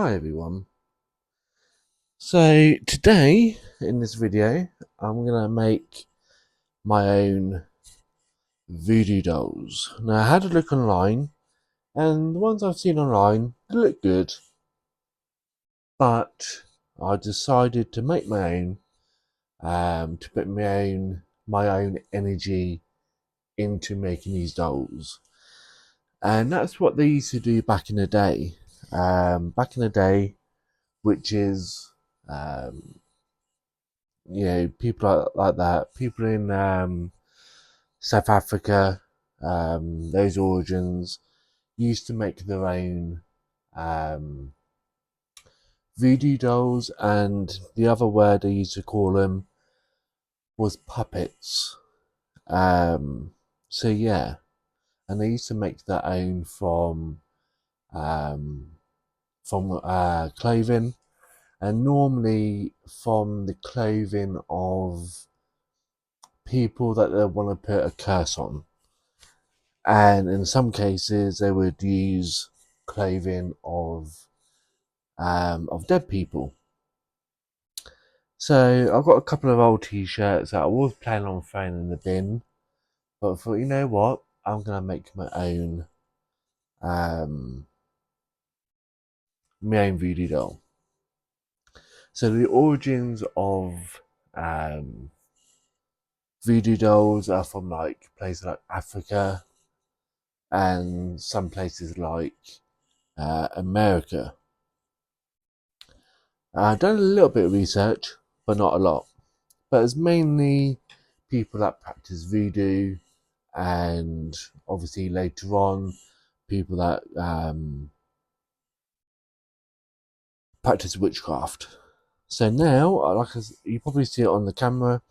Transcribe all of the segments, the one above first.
Hi everyone. So today in this video I'm gonna make my own voodoo dolls. Now I had a look online and the ones I've seen online they look good, but I decided to make my own, to put my own energy into making these dolls. And that's what they used to do back in the day. Back in the day, which is people like that, people in South Africa, those origins used to make their own um, voodoo dolls, and the other word they used to call them was puppets. Um, so yeah, and they used to make their own um, from clothing, and normally from the clothing of people that they want to put a curse on. And in some cases, they would use clothing of dead people. So I've got a couple of old T-shirts that I was planning on throwing in the bin, but I thought, you know what, I'm gonna make um, my own voodoo doll. So the origins of voodoo dolls are from like places like Africa and some places like America. I've done a little bit of research, but not a lot. But it's mainly people that practice voodoo, and obviously later on, people that practice witchcraft. So now, you probably see it on the camera,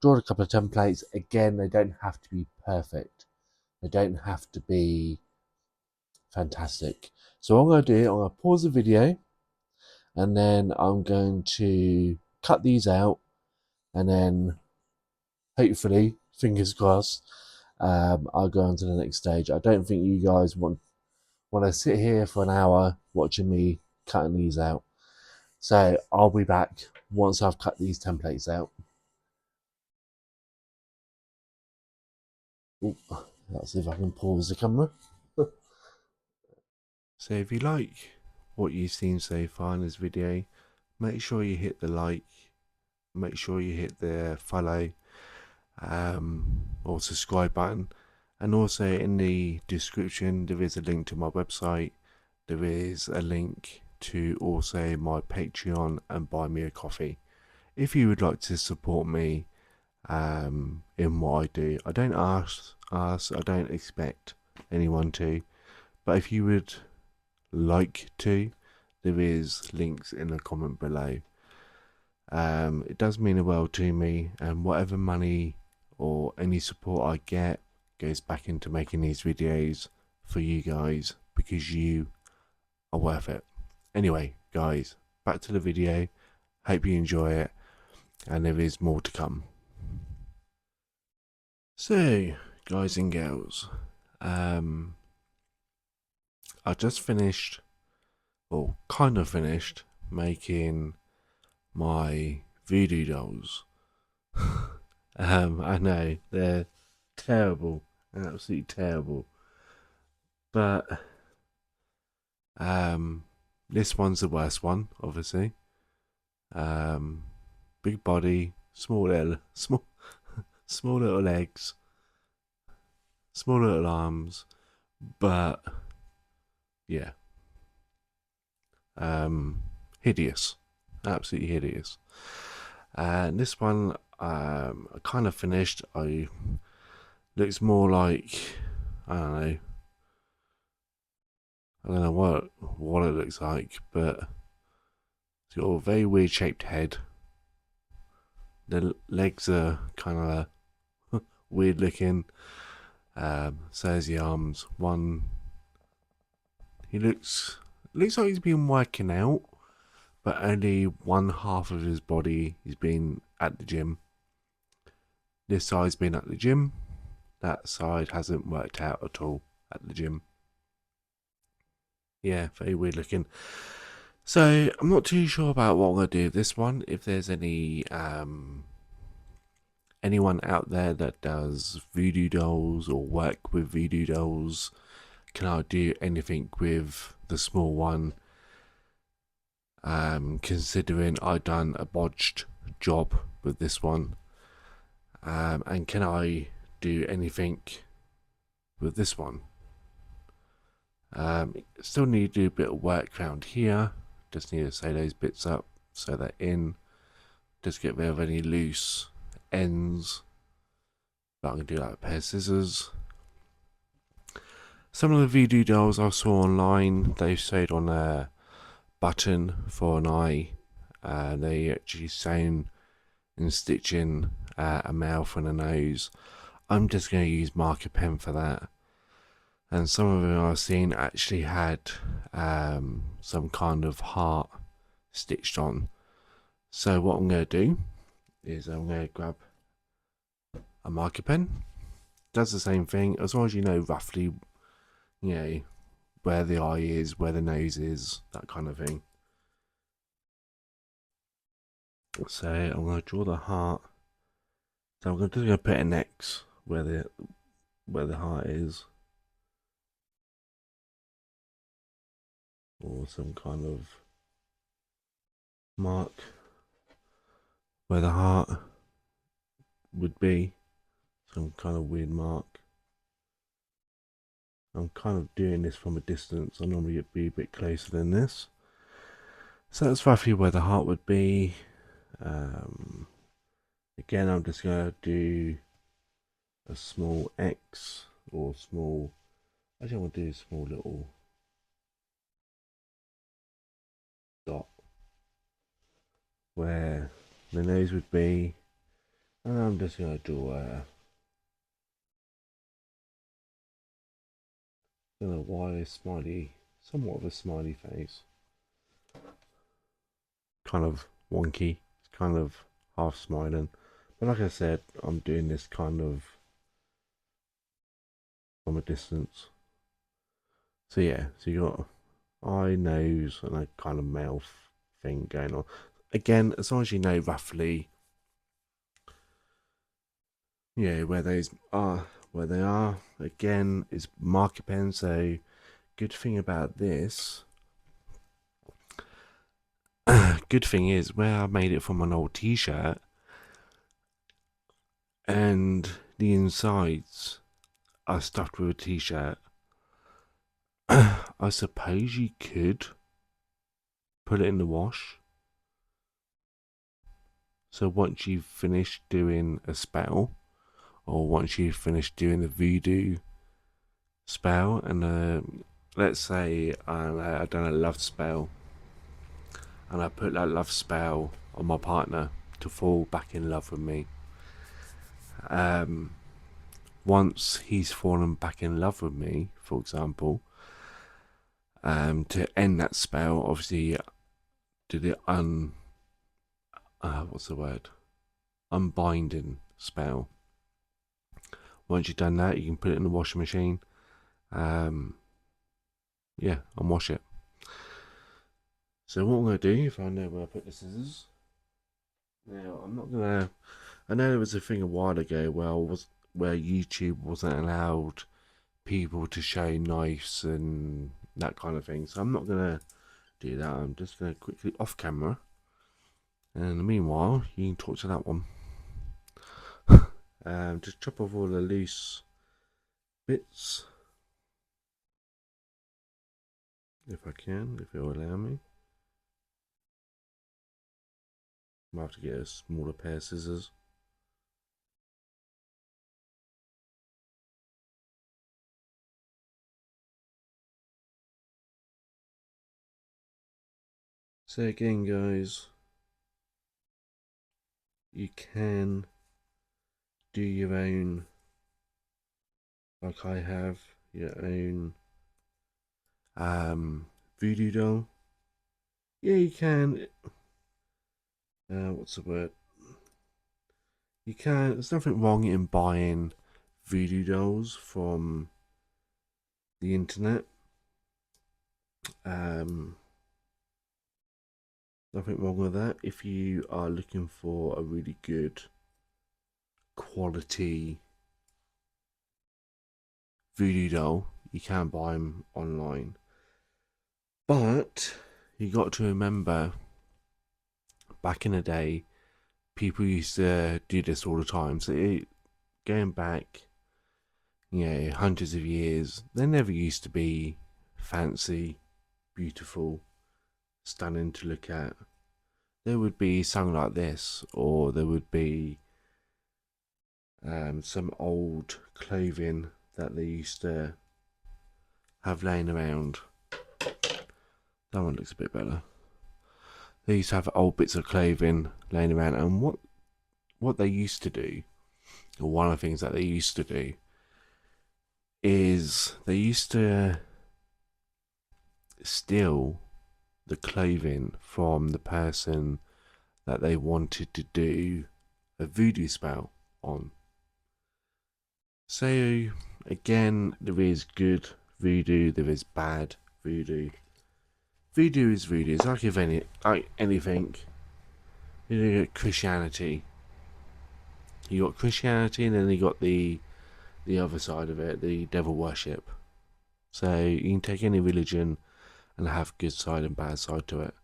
draw a couple of templates. Again, they don't have to be perfect. They don't have to be fantastic. So what I'm going to do, I'm going to pause the video, and then I'm going to cut these out, and then hopefully, fingers crossed, I'll go on to the next stage. I don't think you guys want to sit here for an hour watching me cutting these out. So I'll be back once I've cut these templates out. Ooh, let's see if I can pause the camera. So if you like what you've seen so far in this video, make sure you hit the like, make sure you hit the follow or subscribe button, and also in the description there is a link to my website. There is a link to also my Patreon and buy me a coffee if you would like to support me in what I do. I don't ask, I don't expect anyone to, but if you would like to, there is links in the comment below. It does mean the world to me, and whatever money or any support I get goes back into making these videos for you guys, because you are worth it. Anyway, guys, back to the video. Hope you enjoy it, and there is more to come. So, guys and girls, I just finished, or kind of finished, making my voodoo dolls. I know they're terrible, absolutely terrible, but this one's the worst one, obviously. Big body, small little legs, small little arms, but yeah, hideous, absolutely hideous. And this one, I kind of finished. I looks more like, I don't know what it looks like, but it's got a very weird shaped head. The legs are kind of weird looking. So is the arms. He looks like he's been working out, but only one half of his body has been at the gym. This side's been at the gym. That side hasn't worked out at all at the gym. Yeah, very weird looking. So I'm not too sure about what I'm gonna do with this one. If there's anyone out there that does voodoo dolls or work with voodoo dolls, can I do anything with the small one? Considering I done a botched job with this one, and can I do anything with this one? Still need to do a bit of work around here. Just need to sew those bits up, sew that in. Just get rid of any loose ends. But I'm gonna do like a pair of scissors. Some of the voodoo dolls I saw online, they sewed on a button for an eye. They actually sewn and stitching a mouth and a nose. I'm just going to use marker pen for that. And some of them I've seen actually had some kind of heart stitched on. So what I'm going to do is I'm going to grab a marker pen. Does the same thing as long as you know roughly, where the eye is, where the nose is, that kind of thing. So I'm going to draw the heart. So I'm just going to put an X where the heart is, or some kind of mark where the heart would be, some kind of weird mark. I'm kind of doing this from a distance. I normally it'd be a bit closer than this. So that's roughly where the heart would be. Again, I'm just going to do a small X or small. I just want to do a small little dot where the nose would be, and I'm just going to draw a wide smiley, somewhat of a smiley face. Kind of wonky, it's kind of half smiling. But like I said, I'm doing this kind of from a distance. So yeah, so you got eye, nose, and a kind of mouth thing going on. Again, as long as you know roughly, where those are, where they are. Again, it's marker pen. So good thing about this, good thing is where I made it from an old T-shirt, and the insides are stuffed with a T-shirt. I suppose you could put it in the wash. So once you've finished doing a spell, or once you've finished doing the voodoo spell, and let's say I've done a love spell, and I put that love spell on my partner to fall back in love with me. Once he's fallen back in love with me, for example, to end that spell, obviously, do the what's the word? Unbinding spell. Once you've done that, you can put it in the washing machine. And wash it. So what I'm going to do, if I know where I put the scissors. Now, I'm not going to. I know there was a thing a while ago where YouTube wasn't allowed people to show knives and that kind of thing. So I'm not going to do that. I'm just going to quickly off camera. And in the meanwhile, you can talk to that one. Just chop off all the loose bits. If I can, if it will allow me. I might have to get a smaller pair of scissors. So again, guys, you can do your own, like I have, your own voodoo doll. Yeah, you can. What's the word? You can. There's nothing wrong in buying voodoo dolls from the internet. Nothing wrong with that. If you are looking for a really good quality voodoo doll, you can buy them online. But you got to remember, back in the day, people used to do this all the time. So going back, hundreds of years, they never used to be fancy, beautiful, stunning to look at. There would be something like this, or there would be some old clothing that they used to have laying around. That one looks a bit better. They used to have old bits of clothing laying around, and what they used to do, or one of the things that they used to do, is they used to steal the clothing from the person that they wanted to do a voodoo spell on. So again, there is good voodoo, there is bad voodoo. Voodoo is voodoo. It's like anything. You got Christianity. You got Christianity, and then you got the other side of it, the devil worship. So you can take any religion and have good side and bad side to it.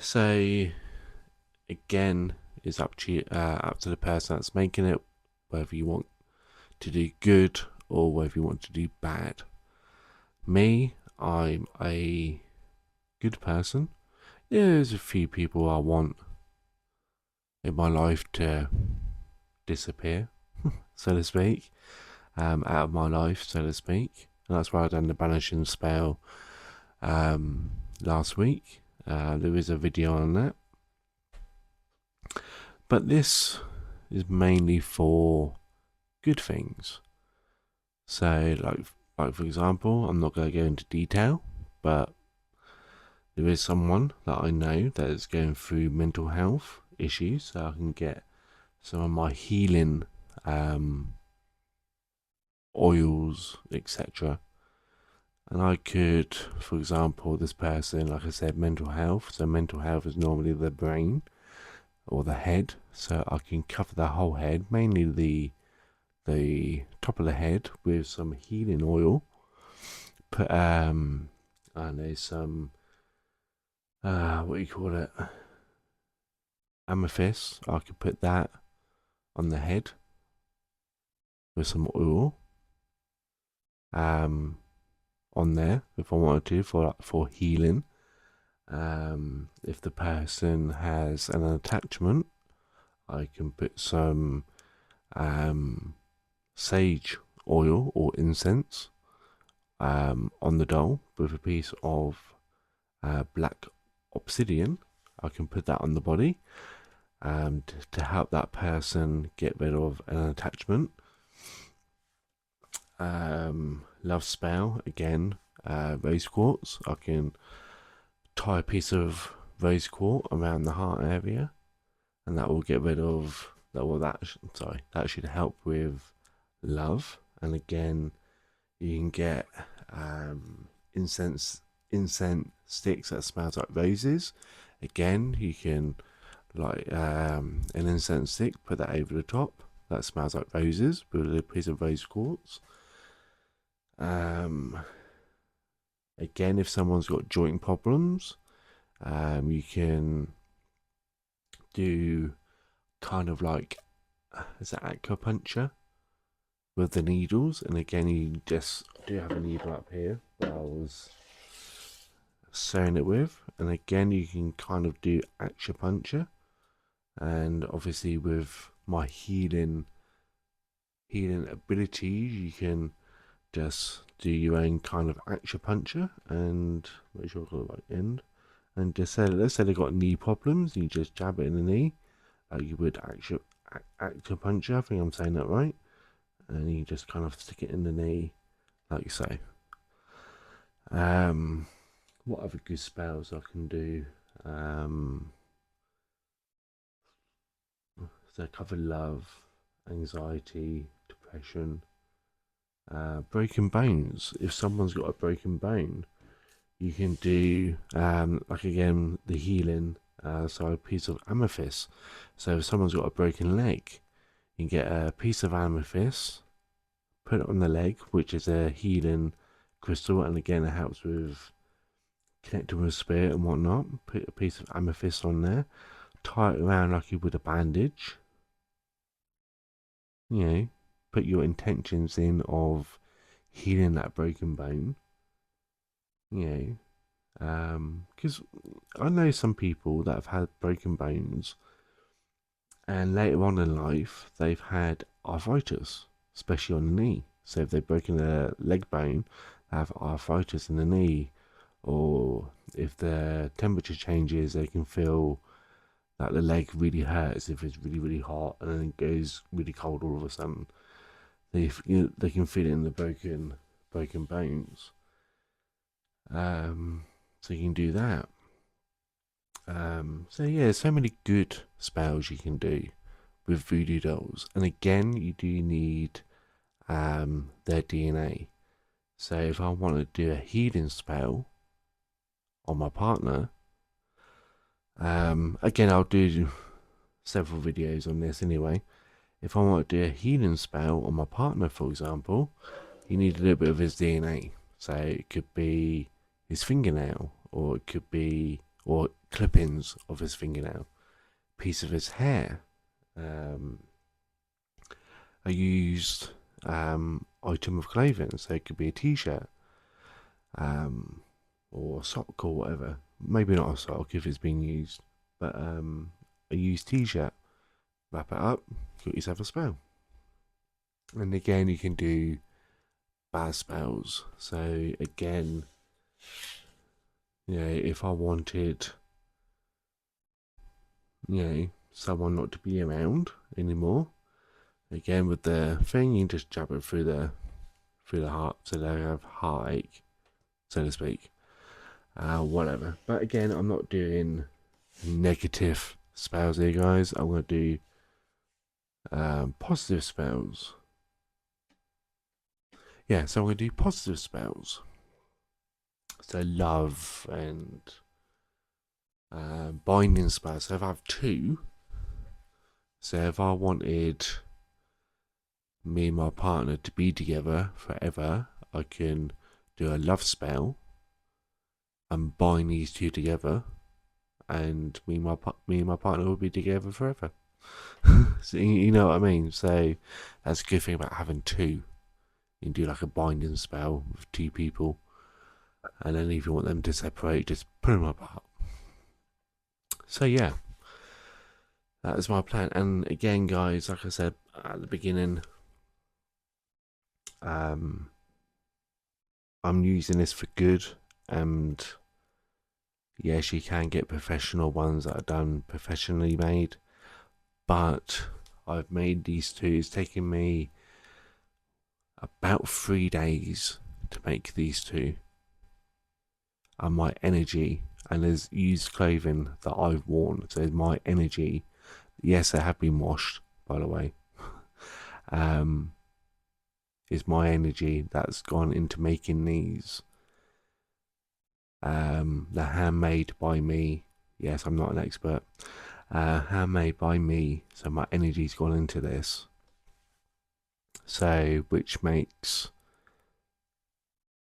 So again, it's up to the person that's making it, whether you want to do good or whether you want to do bad. Me, I'm a good person. Yeah, there's a few people I want in my life to disappear, so to speak, out of my life, so to speak. And that's why I done the banishing spell last week. There is a video on that. But this is mainly for good things. So, like for example, I'm not going to go into detail, but there is someone that I know that is going through mental health issues, so I can get some of my healing oils, etc. And I could, for example, this person, like I said, mental health. So mental health is normally the brain or the head. So I can cover the whole head, mainly the top of the head, with some healing oil. Put and there's some what do you call it? Amethyst. I could put that on the head with some oil. On there if I wanted to for healing. If the person has an attachment, I can put some sage oil or incense on the doll with a piece of black obsidian. I can put that on the body to help that person get rid of an attachment. Love spell again, rose quartz. I can tie a piece of rose quartz around the heart area, and that will get rid of that should help with love. And again, you can get incense sticks that smells like roses. Again, you can an incense stick, put that over the top, that smells like roses with a piece of rose quartz. Again, if someone's got joint problems, you can do kind of like, is that acupuncture with the needles? And again, you just do have a needle up here that I was sewing it with. And again, you can kind of do acupuncture. And obviously with my healing abilities, you can just do your own kind of acupuncture and make sure I've got the right end. And just say, let's say they've got knee problems, you just jab it in the knee, like you would acupuncture. I think I'm saying that right. And you just kind of stick it in the knee, like so. What other good spells I can do? So cover love, anxiety, depression. Broken bones. If someone's got a broken bone, You can do like again the healing. So a piece of amethyst. So if someone's got a broken leg, you can get a piece of amethyst, put it on the leg, which is a healing crystal, and again it helps with connecting with spirit and whatnot. Put a piece of amethyst on there, tie it around like you would a bandage. You know, put your intentions in of healing that broken bone. You know, because I know some people that have had broken bones, and later on in life they've had arthritis, especially on the knee. So if they've broken a leg bone, they have arthritis in the knee, or if the temperature changes, they can feel that the leg really hurts if it's really really hot, and then it goes really cold all of a sudden. They can feel it in the broken bones. So you can do that. So yeah, so many good spells you can do with voodoo dolls, and again, you do need their DNA. So if I want to do a healing spell on my partner, again, I'll do several videos on this anyway. If I want to do a healing spell on my partner, for example, you need a little bit of his DNA. So it could be his fingernail, or it could be, or clippings of his fingernail, piece of his hair, a used item of clothing. So it could be a t-shirt, or a sock or whatever. Maybe not a sock if it's been used, but a used t-shirt. Wrap it up, got yourself a spell. And again, you can do bad spells. So again, if I wanted, someone not to be around anymore, again with the thing, you can just jab it through the heart, so they have heartache, so to speak. Whatever. But again, I'm not doing negative spells here, guys. I'm gonna do positive spells. Yeah, so I'm gonna do positive spells. So love and binding spells. So if I have two, so if I wanted me and my partner to be together forever, I can do a love spell and bind these two together, and me and my partner will be together forever. So you know what I mean. So that's a good thing about having two. You can do like a binding spell with two people, and then if you want them to separate, just put them apart. So yeah, that is my plan. And again, guys, like I said at the beginning, I'm using this for good, and yes, you can get professional ones that are done professionally made, but I've made these two. It's taken me about 3 days to make these two, and my energy, and there's used clothing that I've worn, so my energy, yes, they have been washed, by the way, is my energy that's gone into making these. They're handmade by me. Yes, I'm not an expert. Handmade by me, so my energy's gone into this. So, which makes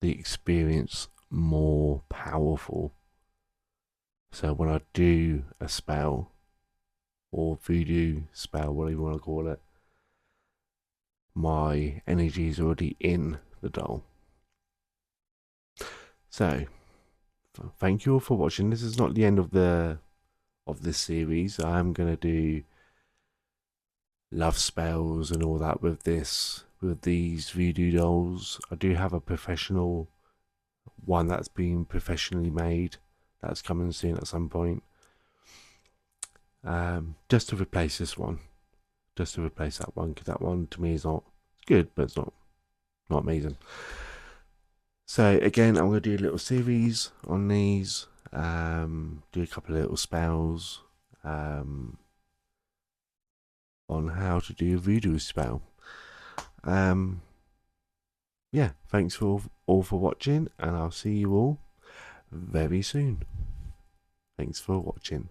the experience more powerful. So when I do a spell, or voodoo spell, whatever you want to call it, my energy is already in the doll. So, thank you all for watching. This is not the end of this series. I am gonna do love spells and all that with these voodoo dolls. I do have a professional one that's been professionally made that's coming soon at some point. Just to replace this one, just to replace that one, because that one to me is not, it's good, but it's not amazing. So again, I'm going to do a little series on these, do a couple of little spells on how to do a voodoo spell. Yeah, thanks for all for watching, and I'll see you all very soon. Thanks for watching.